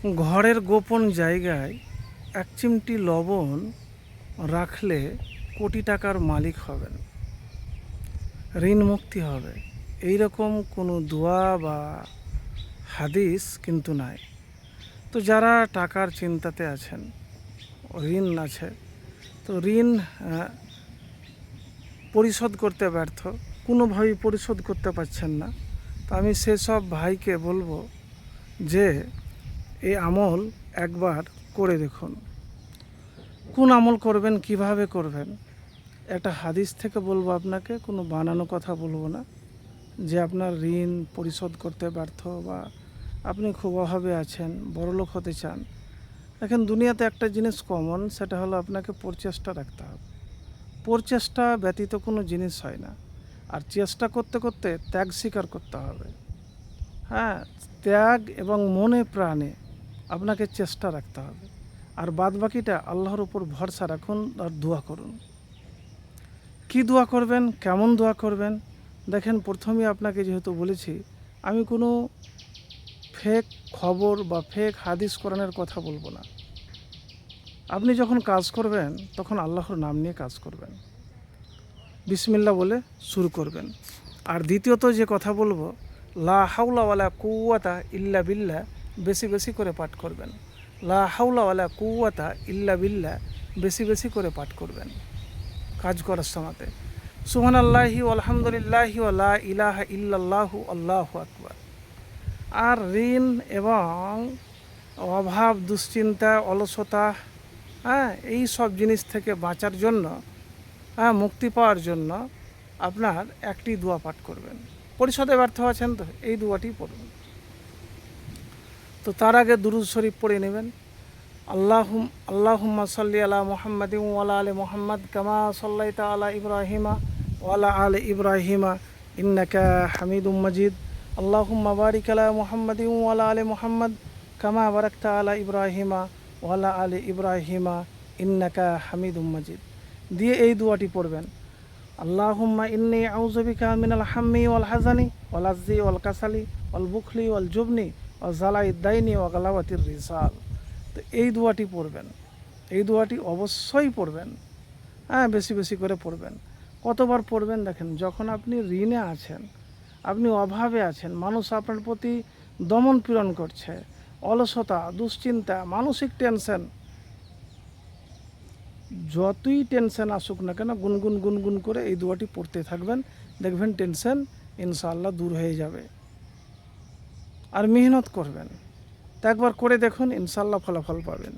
ঘরের গোপন জায়গায় এক চিমটি লবণ রাখলে কোটি টাকার মালিক হবেন, ঋণ মুক্তি হবে। এই রকম কোনো দোয়া বা হাদিস কিন্তু নাই। তো যারা টাকার চিন্তাতে আছেন, ঋণ আছে, তো ঋণ পরিশোধ করতে ব্যর্থ, কোনোভাবেই পরিশোধ করতে পারছেন না, তো আমি সেসব ভাইকে বলবো যে এই আমল একবার করে দেখুন। কোন আমল করবেন, কিভাবে করবেন, একটা হাদিস থেকে বলবো আপনাকে, কোনো বানানো কথা বলবো না। যে আপনার ঋণ পরিশোধ করতে ব্যর্থ বা আপনি খুব অভাবে আছেন, বড়লোক হতে চান, এখন দুনিয়াতে একটা জিনিস কমন, সেটা হলো আপনাকে প্রচেষ্টা রাখতে হবে। প্রচেষ্টা ব্যতীত কোনো জিনিস হয় না। আর চেষ্টা করতে করতে ত্যাগ স্বীকার করতে হবে। হ্যাঁ, ত্যাগ এবং মনে প্রাণে আপনাকে চেষ্টা রাখতে হবে। আর বাদ বাকিটা আল্লাহর উপর ভরসা রাখুন আর দোয়া করুন। কি দোয়া করবেন, কেমন দোয়া করবেন? দেখেন, প্রথমে আপনাকে যেহেতু বলেছি, আমি কোনো ফেক খবর বা ফেক হাদিস কোরআনের কথা বলবো না। আপনি যখন কাজ করবেন তখন আল্লাহর নাম নিয়ে কাজ করবেন, বিসমিল্লাহ বলে শুরু করবেন। আর দ্বিতীয়ত যে কথা বলবো, লা হাওলা ওয়ালা কুওয়াতা ইল্লা বিল্লাহ বেশি বেশি করে পাঠ করবেন। লা হাওলা ওয়ালা কুওয়াতা ইল্লা বিল্লাহ বেশি বেশি করে পাঠ করবেন কাজ করার সময়তে। সুবহানাল্লাহি আলহামদুলিল্লাহি ওয়া লা ইলাহা ইল্লাল্লাহু আল্লাহু আকবার। আর ঋণ এবং অভাব, দুশ্চিন্তা, অলসতা, এই সব জিনিস থেকে বাঁচার জন্য, মুক্তি পাওয়ার জন্য আপনার একটি দোয়া পাঠ করবেন। পরিশোধে ব্যর্থ আছেন তো এই দোয়াটি পড়বেন। তো তার আগে দুরূদ শরীফ পড়ে নেবেন। আল্লাহুম্মা সাল্লি আলা মুহাম্মাদিন ওয়া আলা আলি মুহাম্মাদ কামা সাল্লাইতা আলা ইব্রাহিমা ওয়া আলা আলি ইব্রাহিমা ইন্নাকা হামিদুম মাজিদ। আল্লাহুম্মা বারিক আলা মুহাম্মাদিন ওয়া আলা আলি মুহাম্মাদ কামা বারাকতা আলা ইব্রাহিমা ওয়া আলা আলি ইব্রাহিমা ইন্নাকা হামিদুম মাজিদ দিয়ে এই দোয়াটি পড়বেন। আল্লাহুম্মা ইন্নী আউযু বিকা মিনাল হাম্মি ওয়াল হাযানি ওয়াল আজজি ওয়াল কাসালি ওয়াল বুখলি ওয়াল জুবনি ওয়া জালাইদ দাইনি ওয়া গালাওয়াতির রিসাল। তো এই দোয়াটি পড়বেন, এই দোয়াটি অবশ্যই পড়বেন। বেশি বেশি করে পড়বেন। কতবার পড়বেন? দেখেন, যখন আপনি ঋণে আছেন, আপনি অভাবে আছেন, মানুষ আপনার প্রতি দমন পীড়ন করছে, অলসতা, দুশ্চিন্তা, মানসিক টেনশন, যতই টেনশন আসুক না কেন, গুনগুন গুনগুন করে এই দোয়াটি পড়তে থাকবেন। দেখবেন টেনশন ইনশাআল্লাহ দূর হয়ে যাবে। আর মেহনত করবেন, তো একবার করে দেখুন, ইনশাআল্লাহ ফলাফল পাবেন।